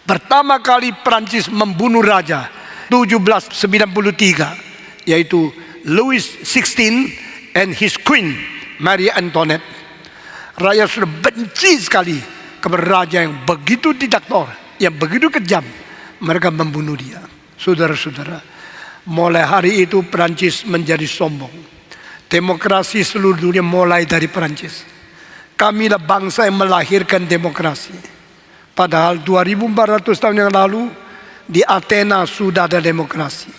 Pertama kali Prancis membunuh raja 1793, yaitu Louis XVI and his queen Marie Antoinette. Rakyat sudah benci sekali kepada raja yang begitu diktator, yang begitu kejam. Mereka membunuh dia. Saudara-saudara, mulai hari itu Prancis menjadi sombong. Demokrasi seluruh dunia mulai dari Prancis. Kamilah bangsa yang melahirkan demokrasi. Padahal 2400 tahun yang lalu di Athena sudah ada demokrasi.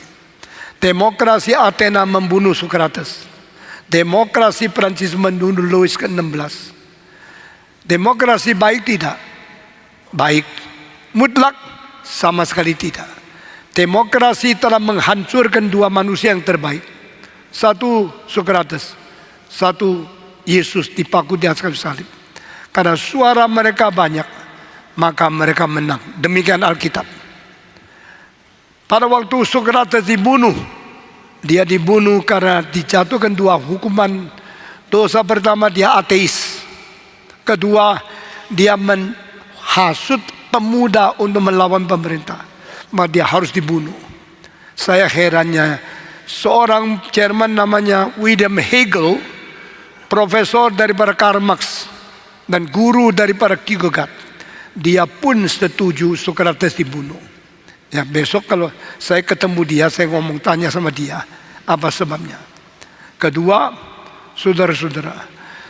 Demokrasi Athena membunuh Socrates. Demokrasi Prancis membunuh Louis XVI. Demokrasi baik tidak? Baik. Mutlak? Sama sekali tidak. Demokrasi telah menghancurkan dua manusia yang terbaik. Satu Socrates, satu Yesus dipaku di atas kayu salib. Karena suara mereka banyak, maka mereka menang. Demikian Alkitab. Pada waktu Socrates dibunuh, dia dibunuh karena dijatuhkan dua hukuman. Dosa pertama, dia ateis. Kedua, dia menghasut pemuda untuk melawan pemerintah, maka dia harus dibunuh. Saya herannya, seorang Jerman namanya Wilhelm Hegel, profesor daripada Karl Marx dan guru daripada Kierkegaard, dia pun setuju Socrates dibunuh. Ya, besok kalau saya ketemu dia, saya ngomong tanya sama dia apa sebabnya. Kedua, saudara-saudara,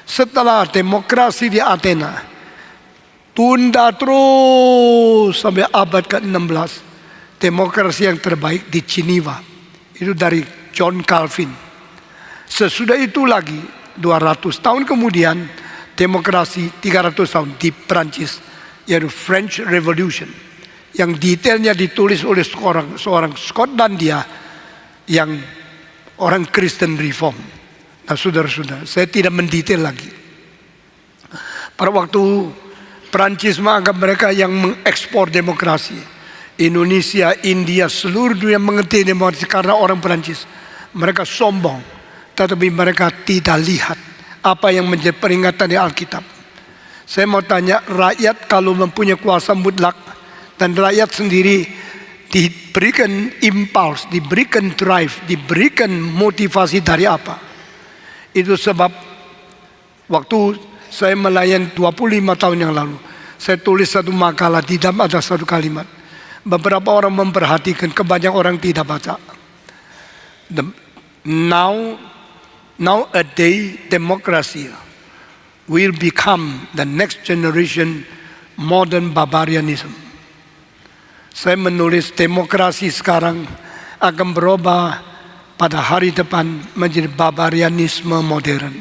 setelah demokrasi di Athena tunda terus sampai abad ke-16, demokrasi yang terbaik di Geneva, itu dari John Calvin. Sesudah itu lagi 200 tahun kemudian demokrasi 300 tahun di Prancis, yaitu French Revolution, yang detailnya ditulis oleh seorang Skotlandia yang orang Kristen Reform. Nah, saudara-saudara, saya tidak mendetail lagi. Pada waktu Prancis menganggap mereka yang mengekspor demokrasi, Indonesia, India, seluruh dunia mengerti demokrasi karena orang Prancis. Mereka sombong, tetapi mereka tidak lihat apa yang menjadi peringatan di Alkitab. Saya mau tanya, rakyat kalau mempunyai kuasa mutlak dan rakyat sendiri diberikan impuls, diberikan drive, diberikan motivasi dari apa? Itu sebab waktu saya melayani 25 tahun yang lalu, saya tulis satu makalah, di dalam ada satu kalimat. Beberapa orang memperhatikan, kebanyakan orang tidak baca. Nowadays democracy will become the next generation modern barbarianism. Saya menulis demokrasi sekarang akan berubah pada hari depan menjadi barbarianisme modern.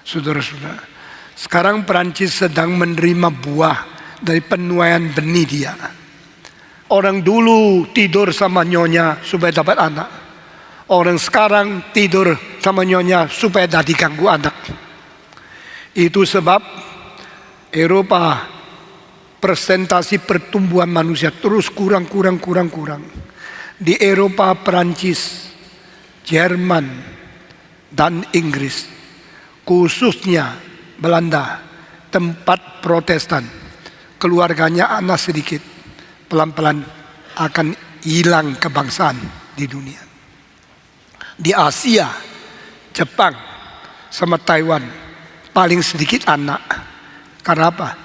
Saudara-saudara, sekarang Prancis sedang menerima buah dari penuaian benih dia. Orang dulu tidur sama nyonya supaya dapat anak. Orang sekarang tidur sama nyonya supaya tidak diganggu anak. Itu sebab Eropa persentase pertumbuhan manusia terus kurang. Di Eropa, Prancis, Jerman, dan Inggris, khususnya Belanda, tempat Protestan, keluarganya anak sedikit, pelan-pelan akan hilang kebangsaan di dunia. Di Asia, Jepang, sama Taiwan, paling sedikit anak. Karena apa?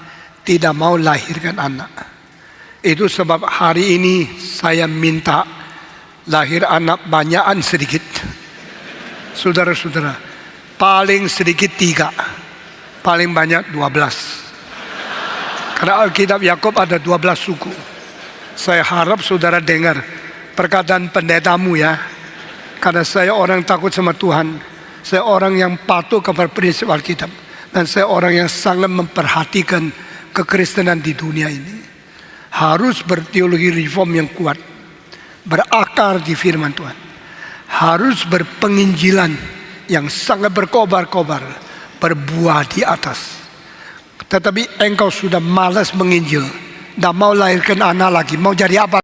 Tidak mau lahirkan anak. Itu sebab hari ini saya minta lahir anak banyakan sedikit. Saudara-saudara, paling sedikit 3, paling banyak 12. Karena Alkitab Yakub ada 12 suku. Saya harap saudara dengar perkataan pendetamu ya. Karena saya orang takut sama Tuhan. Saya orang yang patuh kepada prinsip Alkitab. Dan saya orang yang sangat memperhatikan kekristenan di dunia ini. Harus berteologi reform yang kuat, berakar di firman Tuhan. Harus berpenginjilan yang sangat berkobar-kobar, berbuah di atas. Tetapi engkau sudah malas menginjil, tidak mau lahirkan anak lagi, mau jadi apa?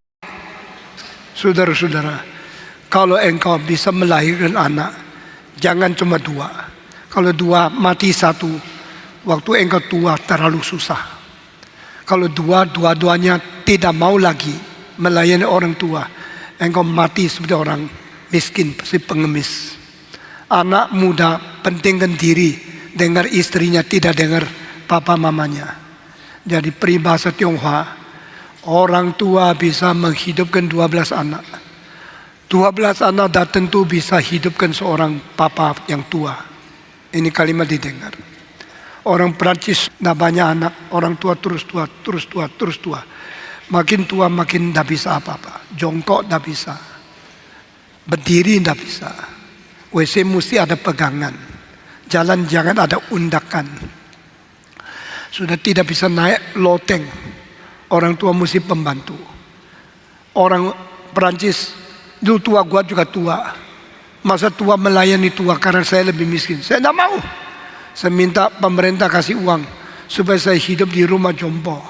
Saudara-saudara, kalau engkau bisa melahirkan anak, jangan cuma 2. Kalau 2 mati 1, waktu engkau tua terlalu susah. Kalau 2, dua-duanya tidak mau lagi melayani orang tua, engkau mati seperti orang miskin, pasti pengemis. Anak muda pentingkan diri, dengar istrinya, tidak dengar papa mamanya. Jadi peribahasa Tionghoa, orang tua bisa menghidupkan 12 anak. 12 anak dah tentu bisa hidupkan seorang papa yang tua. Ini kalimat didengar. Orang Perancis dah banyak anak, orang tua terus tua, terus tua, terus tua. Makin tua makin dah bisa apa-apa. Jongkok dah bisa, berdiri dah bisa. WC mesti ada pegangan, jalan jangan ada undakan. Sudah tidak bisa naik loteng, orang tua mesti pembantu. Orang Perancis dulu tua, gua juga tua. Masa tua melayani tua karena saya lebih miskin. Saya tidak mau. Saya minta pemerintah kasih uang supaya saya hidup di rumah jompo.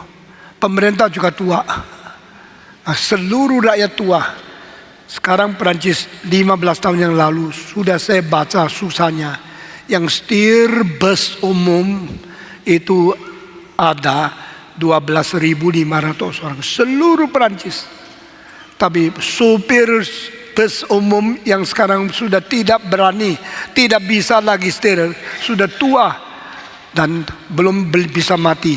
Pemerintah juga tua. Nah, seluruh rakyat tua. Sekarang Perancis 15 tahun yang lalu sudah saya baca susahnya. Yang setir bus umum itu ada 12.500 orang. Seluruh Perancis. Tapi supir bus umum yang sekarang sudah tidak berani, tidak bisa lagi setir, sudah tua dan belum bisa mati,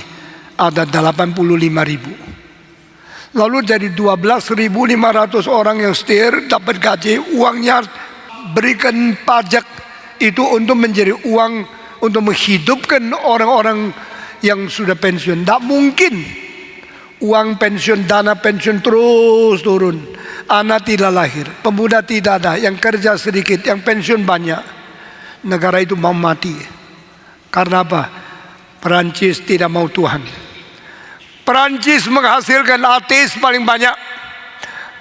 ada 85.000. Lalu jadi 12.500 orang yang setir dapat gaji, uangnya berikan pajak itu untuk menjadi uang untuk menghidupkan orang-orang yang sudah pensiun. Tidak mungkin uang pensiun, dana pensiun terus turun. Anak tidak lahir, pemuda tidak ada, yang kerja sedikit, yang pensiun banyak. Negara itu mau mati. Karena apa? Perancis tidak mau Tuhan. Perancis menghasilkan ateis paling banyak.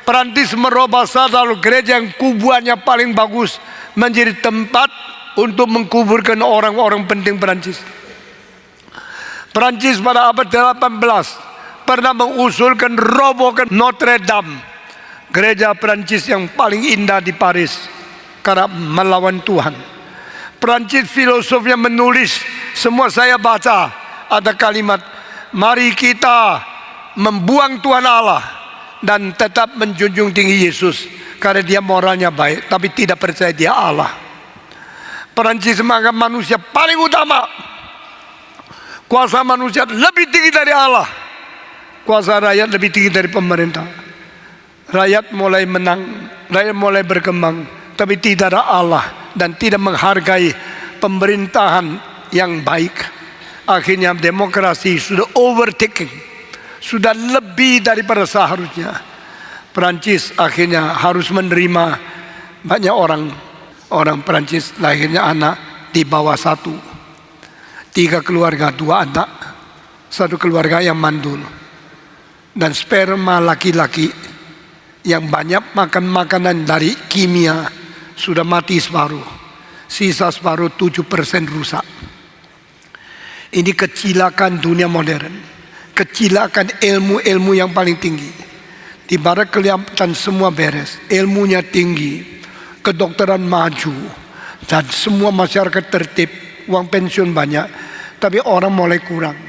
Perancis merubah satu gereja yang kuburannya paling bagus menjadi tempat untuk mengkuburkan orang-orang penting Perancis. Perancis pada abad 18 pernah mengusulkan robohkan Notre Dame, gereja Perancis yang paling indah di Paris, karena melawan Tuhan. Perancis filosofnya menulis, semua saya baca, ada kalimat, mari kita membuang Tuhan Allah dan tetap menjunjung tinggi Yesus, karena dia moralnya baik, tapi tidak percaya dia Allah. Perancis menganggap manusia paling utama, kuasa manusia lebih tinggi dari Allah, kuasa rakyat lebih tinggi dari pemerintah. Rakyat mulai menang, rakyat mulai berkembang, tapi tidak ada Allah dan tidak menghargai pemerintahan yang baik. Akhirnya demokrasi sudah overtaking, sudah lebih daripada seharusnya. Perancis akhirnya harus menerima banyak orang Perancis lahirnya anak di bawah 1. 3 keluarga, 2 anak, 1 keluarga yang mandul. Dan sperma laki-laki yang banyak makan makanan dari kimia sudah mati separuh, sisa separuh 7% rusak. Ini kecilakan dunia modern, kecilakan ilmu yang paling tinggi. Di barat kelihatan semua beres, ilmunya tinggi, kedokteran maju, dan semua masyarakat tertib, uang pensiun banyak, tapi orang mulai kurang.